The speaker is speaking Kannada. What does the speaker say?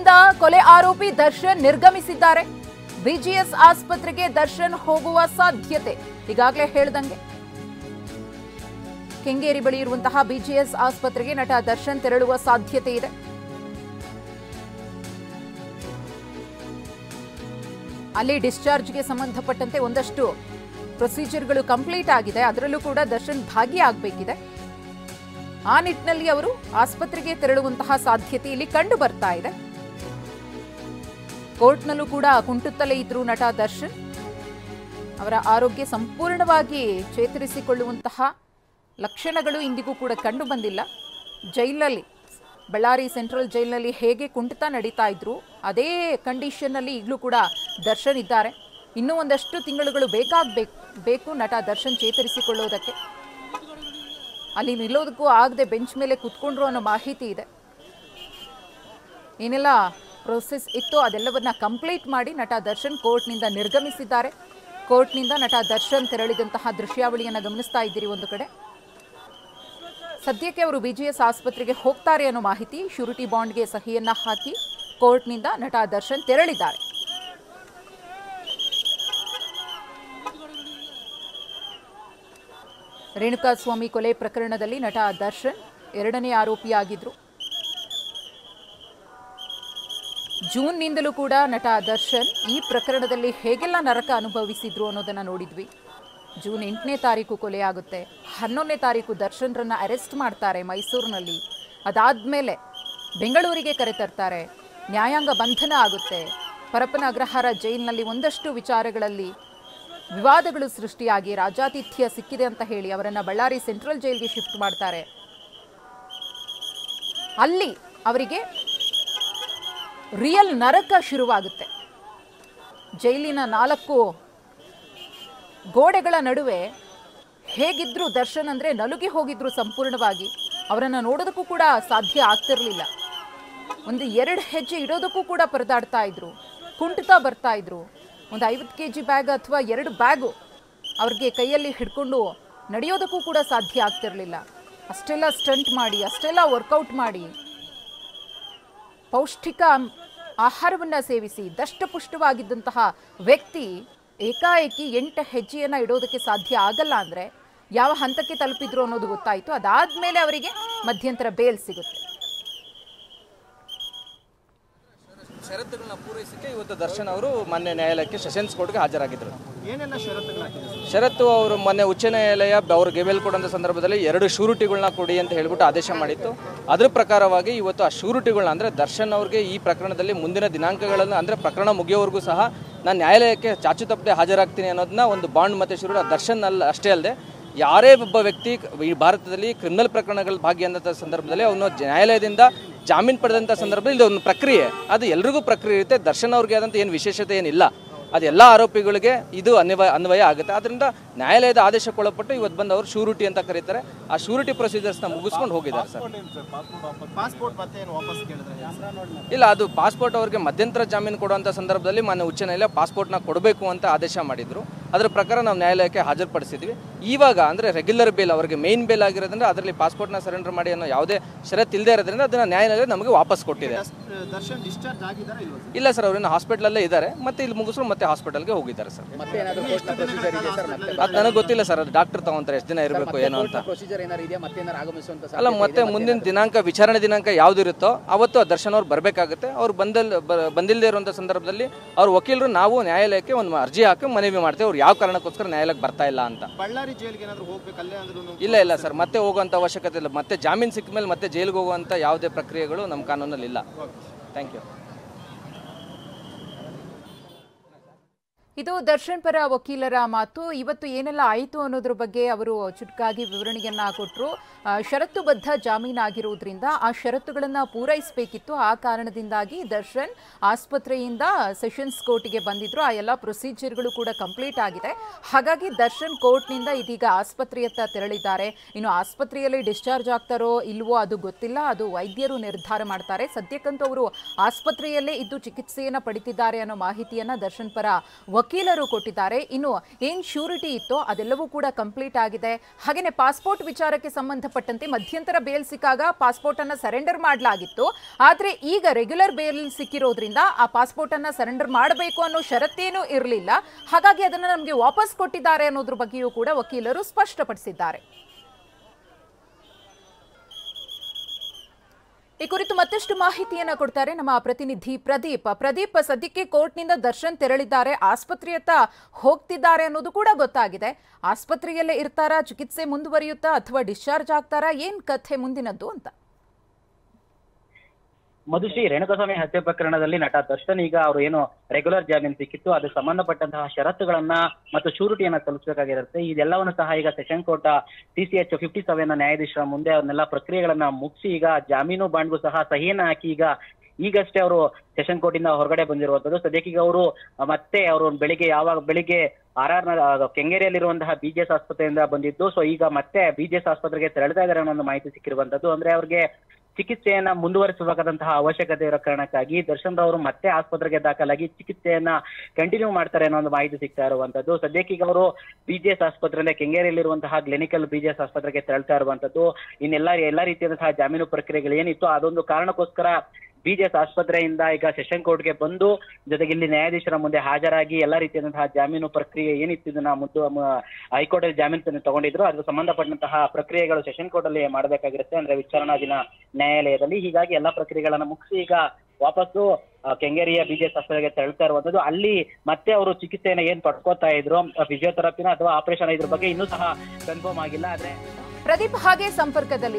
ಕೋರ್ಟ್ನಿಂದ ಕೊಲೆ ಆರೋಪಿ ದರ್ಶನ್ ನಿರ್ಗಮಿಸಿದ್ದಾರೆ. ಬಿಜಿಎಸ್ ಆಸ್ಪತ್ರೆಗೆ ದರ್ಶನ್ ಹೋಗುವ ಸಾಧ್ಯತೆ ಈಗಾಗಲೇ ಹೇಳ್ದಂಗೆ ಕೆಂಗೇರಿ ಬಳಿ ಇರುವಂತಹ ಬಿಜಿಎಸ್ ಆಸ್ಪತ್ರೆಗೆ ನಟ ದರ್ಶನ್ ತೆರಳುವ ಸಾಧ್ಯತೆ ಇದೆ. ಅಲ್ಲಿ ಡಿಸ್ಚಾರ್ಜ್ಗೆ ಸಂಬಂಧಪಟ್ಟಂತೆ ಒಂದಷ್ಟು ಪ್ರೊಸೀಜರ್ಗಳು ಕಂಪ್ಲೀಟ್ ಆಗಿದೆ. ಅದರಲ್ಲೂ ಕೂಡ ದರ್ಶನ್ ಭಾಗಿಯಾಗಬೇಕಿದೆ. ಆ ನಿಟ್ಟಿನಲ್ಲಿ ಅವರು ಆಸ್ಪತ್ರೆಗೆ ತೆರಳುವಂತಹ ಸಾಧ್ಯತೆ ಇಲ್ಲಿ ಕಂಡು ಬರ್ತಾ ಇದೆ. ಕೋರ್ಟ್ನಲ್ಲೂ ಕೂಡ ಕುಂಟುತ್ತಲೇ ಇದ್ರು ನಟ ದರ್ಶನ್. ಅವರ ಆರೋಗ್ಯ ಸಂಪೂರ್ಣವಾಗಿ ಚೇತರಿಸಿಕೊಳ್ಳುವಂತಹ ಲಕ್ಷಣಗಳು ಇಂದಿಗೂ ಕೂಡ ಕಂಡು ಬಂದಿಲ್ಲ. ಜೈಲಲ್ಲಿ ಬಳ್ಳಾರಿ ಸೆಂಟ್ರಲ್ ಜೈಲಿನಲ್ಲಿ ಹೇಗೆ ಕುಂಠಿತ ನಡೀತಾ ಇದ್ರು ಅದೇ ಕಂಡೀಷನ್ನಲ್ಲಿ ಈಗಲೂ ಕೂಡ ದರ್ಶನ್ ಇದ್ದಾರೆ. ಇನ್ನೂ ಒಂದಷ್ಟು ತಿಂಗಳುಗಳು ಬೇಕು ನಟ ದರ್ಶನ್ ಚೇತರಿಸಿಕೊಳ್ಳೋದಕ್ಕೆ. ಅಲ್ಲಿ ನಿಲ್ಲೋದಕ್ಕೂ ಆಗದೆ ಬೆಂಚ್ ಮೇಲೆ ಕೂತ್ಕೊಂಡ್ರು ಅನ್ನೋ ಮಾಹಿತಿ ಇದೆ. ಏನೆಲ್ಲ ಪ್ರೊಸೆಸ್ ಇತ್ತು ಅದೆಲ್ಲವನ್ನ ಕಂಪ್ಲೀಟ್ ಮಾಡಿ ನಟ ದರ್ಶನ್ ಕೋರ್ಟ್ನಿಂದ ನಿರ್ಗಮಿಸಿದ್ದಾರೆ. ಕೋರ್ಟ್ನಿಂದ ನಟ ದರ್ಶನ್ ತೆರಳಿದಂತಹ ದೃಶ್ಯಾವಳಿಯನ್ನು ಗಮನಿಸ್ತಾ ಇದ್ದೀರಿ. ಒಂದು ಕಡೆ ಸದ್ಯಕ್ಕೆ ಅವರು ಬಿಜಿಎಸ್ ಆಸ್ಪತ್ರೆಗೆ ಹೋಗ್ತಾರೆ ಅನ್ನೋ ಮಾಹಿತಿ. ಶ್ಯೂರಿಟಿ ಬಾಂಡ್ಗೆ ಸಹಿಯನ್ನ ಹಾಕಿ ಕೋರ್ಟ್ನಿಂದ ನಟ ದರ್ಶನ್ ತೆರಳಿದ್ದಾರೆ. ರೇಣುಕಾಸ್ವಾಮಿ ಕೊಲೆ ಪ್ರಕರಣದಲ್ಲಿ ನಟ ದರ್ಶನ್ ಎರಡನೇ ಆರೋಪಿಯಾಗಿದ್ರು. ಜೂನ್ನಿಂದಲೂ ಕೂಡ ನಟ ದರ್ಶನ್ ಈ ಪ್ರಕರಣದಲ್ಲಿ ಹೇಗೆಲ್ಲ ನರಕ ಅನುಭವಿಸಿದ್ರು ಅನ್ನೋದನ್ನ ನೋಡಿದ್ವಿ. ಜೂನ್ 8ನೇ ತಾರೀಕು ಕೊಲೆಯಾಗುತ್ತೆ. 11ನೇ ತಾರೀಕು ದರ್ಶನ್ರನ್ನ ಅರೆಸ್ಟ್ ಮಾಡ್ತಾರೆ ಮೈಸೂರಿನಲ್ಲಿ. ಅದಾದ್ಮೇಲೆ ಬೆಂಗಳೂರಿಗೆ ಕರೆತರ್ತಾರೆ. ನ್ಯಾಯಾಂಗ ಬಂಧನ ಆಗುತ್ತೆ. ಪರಪ್ಪನ ಅಗ್ರಹಾರ ಜೈಲಿನಲ್ಲಿ ಒಂದಷ್ಟು ವಿಚಾರಗಳಲ್ಲಿ ವಿವಾದಗಳು ಸೃಷ್ಟಿಯಾಗಿ ರಾಜಾತಿಥ್ಯ ಸಿಕ್ಕಿದೆ ಅಂತ ಹೇಳಿ ಅವರನ್ನ ಬಳ್ಳಾರಿ ಸೆಂಟ್ರಲ್ ಜೈಲ್ಗೆ ಶಿಫ್ಟ್ ಮಾಡ್ತಾರೆ. ಅಲ್ಲಿ ಅವರಿಗೆ ರಿಯಲ್ ನರಕ ಶುರುವಾಗುತ್ತೆ. ಜೈಲಿನ 4 ಗೋಡೆಗಳ ನಡುವೆ ಹೇಗಿದ್ರು ದರ್ಶನ್ ಅಂದ್ರೆ ನಲುಗಿ ಹೋಗಿದ್ರು ಸಂಪೂರ್ಣವಾಗಿ. ಅವರನ್ನು ನೋಡೋದಕ್ಕೂ ಕೂಡ ಸಾಧ್ಯ ಆಗ್ತಿರ್ಲಿಲ್ಲ. 1-2 ಹೆಜ್ಜೆ ಇಡೋದಕ್ಕೂ ಕೂಡ ಪರದಾಡ್ತಾ ಇದ್ರು. ಕುಂಟುತ್ತಾ ಬರ್ತಾ ಇದ್ರು. ಒಂದು 50 kg ಬ್ಯಾಗ್ ಅಥವಾ 2 ಬ್ಯಾಗು ಅವ್ರಿಗೆ ಕೈಯಲ್ಲಿ ಹಿಡ್ಕೊಂಡು ನಡೆಯೋದಕ್ಕೂ ಕೂಡ ಸಾಧ್ಯ ಆಗ್ತಿರ್ಲಿಲ್ಲ. ಅಷ್ಟೆಲ್ಲ ಸ್ಟಂಟ್ ಮಾಡಿ, ಅಷ್ಟೆಲ್ಲ ವರ್ಕೌಟ್ ಮಾಡಿ, ಪೌಷ್ಟಿಕ ಆಹಾರವನ್ನ ಸೇವಿಸಿ ದಷ್ಟಪುಷ್ಟವಾಗಿದ್ದಂತಹ ವ್ಯಕ್ತಿ ಏಕಾಏಕಿ 8 ಹೆಜ್ಜೆಯನ್ನ ಇಡೋದಕ್ಕೆ ಸಾಧ್ಯ ಆಗಲ್ಲ ಅಂದ್ರೆ ಯಾವ ಹಂತಕ್ಕೆ ತಲುಪಿದ್ರು ಅನ್ನೋದು ಗೊತ್ತಾಯ್ತು. ಅದಾದ್ಮೇಲೆ ಅವರಿಗೆ ಮಧ್ಯಂತರ ಬೇಲ್ ಸಿಗುತ್ತೆ. ಷರತ್ತುಗಳನ್ನ ಪೂರೈಸಕ್ಕೆ ಇವತ್ತು ದರ್ಶನ್ ಅವರು ಮೊನ್ನೆ ನ್ಯಾಯಾಲಯಕ್ಕೆ ಸೆಷನ್ಸ್ ಕೋರ್ಟ್ಗೆ ಹಾಜರಾಗಿದ್ದರು. ಏನೆಲ್ಲ ಷರತ್ತು ಅವರು ಮೊನ್ನೆ ಉಚ್ಚ ನ್ಯಾಯಾಲಯ ಅವ್ರಿಗೆ ಬೇಲ್ ಕೊಡುವಂಥ ಸಂದರ್ಭದಲ್ಲಿ 2 ಶ್ಯೂರಿಟಿಗಳನ್ನ ಕೊಡಿ ಅಂತ ಹೇಳ್ಬಿಟ್ಟು ಆದೇಶ ಮಾಡಿತ್ತು. ಅದ್ರ ಪ್ರಕಾರವಾಗಿ ಇವತ್ತು ಆ ಶ್ಯೂರಿಟಿಗಳನ್ನ ಅಂದರೆ ದರ್ಶನ್ ಅವ್ರಿಗೆ ಈ ಪ್ರಕರಣದಲ್ಲಿ ಮುಂದಿನ ದಿನಾಂಕಗಳನ್ನು ಅಂದರೆ ಪ್ರಕರಣ ಮುಗಿಯೋವರೆಗೂ ಸಹ ನಾನು ನ್ಯಾಯಾಲಯಕ್ಕೆ ಚಾಚು ತಪ್ಪದೆ ಹಾಜರಾಗ್ತೀನಿ ಅನ್ನೋದನ್ನ ಒಂದು ಬಾಂಡ್ ಮತ್ತು ಶ್ಯೂರಿಟಿ ದರ್ಶನ್ ಅಷ್ಟೇ ಅಲ್ಲದೆ ಯಾರೇ ಒಬ್ಬ ವ್ಯಕ್ತಿ ಈ ಭಾರತದಲ್ಲಿ ಕ್ರಿಮಿನಲ್ ಪ್ರಕರಣಗಳ ಭಾಗಿಯಾದಂಥ ಸಂದರ್ಭದಲ್ಲಿ ಅವನು ನ್ಯಾಯಾಲಯದಿಂದ ಜಾಮೀನು ಪಡೆದಂಥ ಸಂದರ್ಭದಲ್ಲಿ ಇದು ಒಂದು ಪ್ರಕ್ರಿಯೆ. ಅದು ಎಲ್ರಿಗೂ ಪ್ರಕ್ರಿಯೆ ಇರುತ್ತೆ. ದರ್ಶನ್ ಅವ್ರಿಗೆ ಆದಂಥ ಏನು ವಿಶೇಷತೆ ಏನಿಲ್ಲ. ಅದು ಎಲ್ಲ ಆರೋಪಿಗಳಿಗೆ ಇದು ಅನ್ವಯ ಆಗುತ್ತೆ. ಆದ್ದರಿಂದ ನ್ಯಾಯಾಲಯದ ಆದೇಶಕ್ಕೊಳಪಟ್ಟು ಇವತ್ತು ಬಂದು ಅವರು ಶ್ಯೂರಿಟಿ ಅಂತ ಕರೀತಾರೆ. ಆ ಶ್ಯೂರಿಟಿ ಪ್ರೊಸೀಜರ್ಸ್ನ ಮುಗಿಸ್ಕೊಂಡು ಹೋಗಿದ್ದಾರೆ ಸರ್. ಇಲ್ಲ, ಅದು ಪಾಸ್ಪೋರ್ಟ್ ಅವ್ರಿಗೆ ಮಧ್ಯಂತರ ಜಾಮೀನು ಕೊಡುವಂಥ ಸಂದರ್ಭದಲ್ಲಿ ಮಾನ್ಯ ಉಚ್ಚ ನ್ಯಾಯಾಲಯ ಪಾಸ್ಪೋರ್ಟ್ನ ಕೊಡಬೇಕು ಅಂತ ಆದೇಶ ಮಾಡಿದ್ರು. ಅದರ ಪ್ರಕಾರ ನಾವು ನ್ಯಾಯಾಲಯಕ್ಕೆ ಹಾಜರುಪಡಿಸಿದ್ವಿ. ಇವಾಗ ಅಂದರೆ ರೆಗ್ಯುಲರ್ ಬೇಲ್ ಅವರಿಗೆ ಮೇನ್ ಬೇಲ್ ಆಗಿರೋದ್ರಿಂದ ಅದರಲ್ಲಿ ಪಾಸ್ಪೋರ್ಟ್ನ ಸರೆಂಡರ್ ಮಾಡಿ ಅನ್ನೋ ಯಾವುದೇ ಷರತ್ತು ಇಲ್ಲದೆ ಇರೋದ್ರಿಂದ ಅದನ್ನು ನ್ಯಾಯಾಲಯ ನಮಗೆ ವಾಪಸ್ ಕೊಟ್ಟಿದೆ. ಇಲ್ಲ ಸರ್, ಅವ್ರನ್ನ ಹಾಸ್ಪಿಟಲಲ್ಲೇ ಇದ್ದಾರೆ. ಮತ್ತೆ ಇಲ್ಲಿ ಮುಗಿಸ್ರು ಮತ್ತೆ ಹಾಸ್ಪಿಟಲ್ಗೆ ಹೋಗಿದ್ದಾರೆ ಸರ್. ಅದು ನನಗೆ ಗೊತ್ತಿಲ್ಲ ಸರ್. ಅದು ಡಾಕ್ಟರ್ ತಗೊಂತಾರೆ ಎಷ್ಟು ದಿನ ಇರಬೇಕು ಏನೋ ಅಂತ. ಅಲ್ಲ, ಮತ್ತೆ ಮುಂದಿನ ದಿನಾಂಕ ವಿಚಾರಣೆ ದಿನಾಂಕ ಯಾವುದಿರುತ್ತೋ ಅವತ್ತು ದರ್ಶನ್ ಅವ್ರು ಬರಬೇಕಾಗುತ್ತೆ. ಅವ್ರು ಬಂದಿಲ್ಲದೆ ಇರುವಂಥ ಸಂದರ್ಭದಲ್ಲಿ ಅವ್ರ ವಕೀಲರು ನಾವು ನ್ಯಾಯಾಲಯಕ್ಕೆ ಒಂದು ಅರ್ಜಿ ಹಾಕಿ ಮನವಿ ಮಾಡ್ತೇವೆ ಅವ್ರು ಯಾವ ಕಾರಣಕ್ಕೋಸ್ಕರ ನ್ಯಾಯಾಲಯಕ್ಕೆ ಬರ್ತಾ ಇಲ್ಲ ಅಂತ. ಬಳ್ಳಾರಿ ಜೈಲಿಗೆ ಏನಾದರೂ ಹೋಗ್ಬೇಕು? ಇಲ್ಲ ಸರ್, ಮತ್ತೆ ಹೋಗುವಂಥ ಅವಶ್ಯಕತೆ ಇಲ್ಲ. ಮತ್ತೆ ಜಾಮೀನು ಸಿಕ್ಕ ಮೇಲೆ ಮತ್ತೆ ಜೈಲಿಗೆ ಹೋಗುವಂಥ ಯಾವುದೇ ಪ್ರಕ್ರಿಯೆಗಳು ನಮ್ಮ ಕಾನೂನಲ್ಲಿ ಇಲ್ಲ. Thank you. ಇದು ದರ್ಶನ್ ಪರ ವಕೀಲರ ಮಾತು. ಇವತ್ತು ಏನೆಲ್ಲ ಆಯಿತು ಅನ್ನೋದ್ರ ಬಗ್ಗೆ ಅವರು ಚುಟುಕಾಗಿ ವಿವರಣೆಯನ್ನ ಕೊಟ್ಟರು. ಷರತ್ತುಬದ್ಧ ಜಾಮೀನಾಗಿರುವುದರಿಂದ ಆ ಷರತ್ತುಗಳನ್ನು ಪೂರೈಸಬೇಕಿತ್ತು. ಆ ಕಾರಣದಿಂದಾಗಿ ದರ್ಶನ್ ಆಸ್ಪತ್ರೆಯಿಂದ ಸೆಷನ್ಸ್ ಕೋರ್ಟ್ಗೆ ಬಂದಿದ್ರು. ಆ ಎಲ್ಲ ಪ್ರೊಸೀಜರ್ಗಳು ಕೂಡ ಕಂಪ್ಲೀಟ್ ಆಗಿದೆ. ಹಾಗಾಗಿ ದರ್ಶನ್ ಕೋರ್ಟ್ನಿಂದ ಇದೀಗ ಆಸ್ಪತ್ರೆಯತ್ತ ತೆರಳಿದ್ದಾರೆ. ಇನ್ನು ಆಸ್ಪತ್ರೆಯಲ್ಲಿ ಡಿಸ್ಚಾರ್ಜ್ ಆಗ್ತಾರೋ ಇಲ್ವೋ ಅದು ಗೊತ್ತಿಲ್ಲ. ಅದು ವೈದ್ಯರು ನಿರ್ಧಾರ ಮಾಡ್ತಾರೆ. ಸದ್ಯಕ್ಕಂತೂ ಅವರು ಆಸ್ಪತ್ರೆಯಲ್ಲೇ ಇದ್ದು ಚಿಕಿತ್ಸೆಯನ್ನು ಪಡಿತಿದ್ದಾರೆ ಅನ್ನೋ ಮಾಹಿತಿಯನ್ನ ದರ್ಶನ್ ಪರ ವಕೀಲರು ಕೊಟ್ಟಿದ್ದಾರೆ. ಇನ್ನು ಏನ್ ಶ್ಯೂರಿಟಿ ಇತ್ತೋ ಅದೆಲ್ಲವೂ ಕೂಡ ಕಂಪ್ಲೀಟ್ ಆಗಿದೆ. ಹಾಗೇನೆ ಪಾಸ್ಪೋರ್ಟ್ ವಿಚಾರಕ್ಕೆ ಸಂಬಂಧಪಟ್ಟಂತೆ ಮಧ್ಯಂತರ ಬೇಲ್ ಸಿಕ್ಕಾಗ ಪಾಸ್ಪೋರ್ಟ್ ಅನ್ನ ಸರೆಂಡರ್ ಮಾಡಲಾಗಿತ್ತು. ಆದ್ರೆ ಈಗ ರೆಗ್ಯುಲರ್ ಬೇಲ್ ಸಿಕ್ಕಿರೋದ್ರಿಂದ ಆ ಪಾಸ್ಪೋರ್ಟ್ ಅನ್ನ ಸರೆಂಡರ್ ಮಾಡಬೇಕು ಅನ್ನೋ ಷರತ್ತೇನೂ ಇರಲಿಲ್ಲ. ಹಾಗಾಗಿ ಅದನ್ನ ನಮಗೆ ವಾಪಸ್ ಕೊಟ್ಟಿದ್ದಾರೆ ಅನ್ನೋದ್ರ ಬಗ್ಗೆಯೂ ಕೂಡ ವಕೀಲರು ಸ್ಪಷ್ಟಪಡಿಸಿದ್ದಾರೆ. ಈ ಕುರಿತು ಮತ್ತಷ್ಟು ಮಾಹಿತಿಯನ್ನ ಕೊಡ್ತಾರೆ ನಮ್ಮ ಪ್ರತಿನಿಧಿ ಪ್ರದೀಪ್. ಸದ್ಯಕ್ಕೆ ಕೋರ್ಟ್ನಿಂದ ದರ್ಶನ್ ತೆರಳಿದ್ದಾರೆ, ಆಸ್ಪತ್ರೆಯತ್ತ ಹೋಗ್ತಿದ್ದಾರೆ ಅನ್ನೋದು ಕೂಡ ಗೊತ್ತಾಗಿದೆ. ಆಸ್ಪತ್ರೆಯಲ್ಲೇ ಇರ್ತಾರಾ, ಚಿಕಿತ್ಸೆ ಮುಂದುವರಿಯುತ್ತಾ ಅಥವಾ ಡಿಸ್ಚಾರ್ಜ್ ಆಗ್ತಾರಾ, ಏನ್ ಕಥೆ ಮುಂದಿನದ್ದು ಅಂತ? ಮಧುಶ್ರೀ, ರೇಣುಕಾಸ್ವಾಮಿ ಹತ್ಯೆ ಪ್ರಕರಣದಲ್ಲಿ ನಟ ದರ್ಶನ್ ಈಗ ಅವರು ಏನು ರೆಗ್ಯುಲರ್ ಜಾಮೀನು ಸಿಕ್ಕಿತ್ತು ಅದಕ್ಕೆ ಸಂಬಂಧಪಟ್ಟಂತಹ ಷರತ್ತುಗಳನ್ನ ಮತ್ತು ಶೂರಿಟಿಯನ್ನ ಸಲ್ಲಿಸಬೇಕಾಗಿರುತ್ತೆ. ಇದೆಲ್ಲವನ್ನು ಸಹ ಈಗ ಸೆಷನ್ ಕೋರ್ಟ್ TCH 57 ನ್ಯಾಯಾಧೀಶರ ಮುಂದೆ ಅವನ್ನೆಲ್ಲ ಪ್ರಕ್ರಿಯೆಗಳನ್ನ ಮುಗಿಸಿ ಈಗ ಜಾಮೀನು ಬಾಂಡ್ಗೂ ಸಹ ಸಹಿಯನ್ನ ಹಾಕಿ ಈಗಷ್ಟೇ ಅವರು ಸೆಷನ್ ಕೋರ್ಟ್ ಇಂದ ಹೊರಗಡೆ ಬಂದಿರುವಂತದ್ದು. ಸದ್ಯಕ್ಕೆ ಅವರು ಮತ್ತೆ ಅವರು ಬೆಳಿಗ್ಗೆ ಕೆಂಗೇರಿಯಲ್ಲಿರುವಂತಹ BJS ಆಸ್ಪತ್ರೆಯಿಂದ ಬಂದಿದ್ದು. ಸೊ ಈಗ ಮತ್ತೆ BJS ಆಸ್ಪತ್ರೆಗೆ ತೆರಳ್ತಾ ಇದ್ದಾರೆ ಅನ್ನೋ ಒಂದು ಮಾಹಿತಿ ಸಿಕ್ಕಿರುವಂತದ್ದು. ಅಂದ್ರೆ ಅವ್ರಿಗೆ ಚಿಕಿತ್ಸೆಯನ್ನ ಮುಂದುವರಿಸಬೇಕಾದಂತಹ ಅವಶ್ಯಕತೆ ಇರೋ ಕಾರಣಕ್ಕಾಗಿ ದರ್ಶನ್ ರವರು ಮತ್ತೆ ಆಸ್ಪತ್ರೆಗೆ ದಾಖಲಾಗಿ ಚಿಕಿತ್ಸೆಯನ್ನ ಕಂಟಿನ್ಯೂ ಮಾಡ್ತಾರೆ ಅನ್ನೋ ಒಂದು ಮಾಹಿತಿ ಸಿಗ್ತಾ ಇರುವಂತದ್ದು. ಸದ್ಯಕ್ಕೆ ಈಗ ಅವರು BJS ಆಸ್ಪತ್ರೆಯಿಂದ ಕೆಂಗೇರಿಯಲ್ಲಿರುವಂತಹ ಕ್ಲಿನಿಕಲ್ BJS ಆಸ್ಪತ್ರೆಗೆ ತೆರಳ್ತಾ ಇರುವಂತದ್ದು. ಎಲ್ಲಾ ರೀತಿಯಾದಂತಹ ಜಾಮೀನು ಪ್ರಕ್ರಿಯೆಗಳು ಏನಿತ್ತು ಅದೊಂದು ಕಾರಣಕ್ಕೋಸ್ಕರ BJS ಆಸ್ಪತ್ರೆಯಿಂದ ಈಗ ಸೆಷನ್ ಕೋರ್ಟ್ಗೆ ಬಂದು ಜೊತೆಗೆ ಇಲ್ಲಿ ನ್ಯಾಯಾಧೀಶರ ಮುಂದೆ ಹಾಜರಾಗಿ ಎಲ್ಲಾ ರೀತಿಯಾದಂತಹ ಜಾಮೀನು ಪ್ರಕ್ರಿಯೆ ಏನಿತ್ತು ಇದನ್ನ ಹೈಕೋರ್ಟ್ ಅಲ್ಲಿ ಜಾಮೀನು ತಗೊಂಡಿದ್ರು ಅದಕ್ಕೆ ಸಂಬಂಧಪಟ್ಟಂತಹ ಪ್ರಕ್ರಿಯೆಗಳು ಸೆಷನ್ ಕೋರ್ಟ್ ಅಲ್ಲಿ ಮಾಡಬೇಕಾಗಿರುತ್ತೆ, ಅಂದ್ರೆ ವಿಚಾರಣಾಧೀನ ನ್ಯಾಯಾಲಯದಲ್ಲಿ. ಹೀಗಾಗಿ ಎಲ್ಲಾ ಪ್ರಕ್ರಿಯೆಗಳನ್ನ ಮುಗಿಸಿ ಈಗ ವಾಪಸ್ಸು ಕೆಂಗೇರಿಯ BJS ಆಸ್ಪತ್ರೆಗೆ ತೆರಳ್ತಾ ಇರುವಂತದ್ದು. ಅಲ್ಲಿ ಮತ್ತೆ ಅವರು ಚಿಕಿತ್ಸೆಯನ್ನ ಏನ್ ಪಡ್ಕೋತಾ ಇದ್ರು, ಫಿಸಿಯೋಥೆರಪಿನ ಅಥವಾ ಆಪರೇಷನ್ ಇದ್ರ ಬಗ್ಗೆ ಇನ್ನೂ ಸಹ ಕನ್ಫರ್ಮ್ ಆಗಿಲ್ಲ. ಆದ್ರೆ ಪ್ರದೀಪ್ ಹಾಗೆ ಸಂಪರ್ಕದಲ್ಲಿ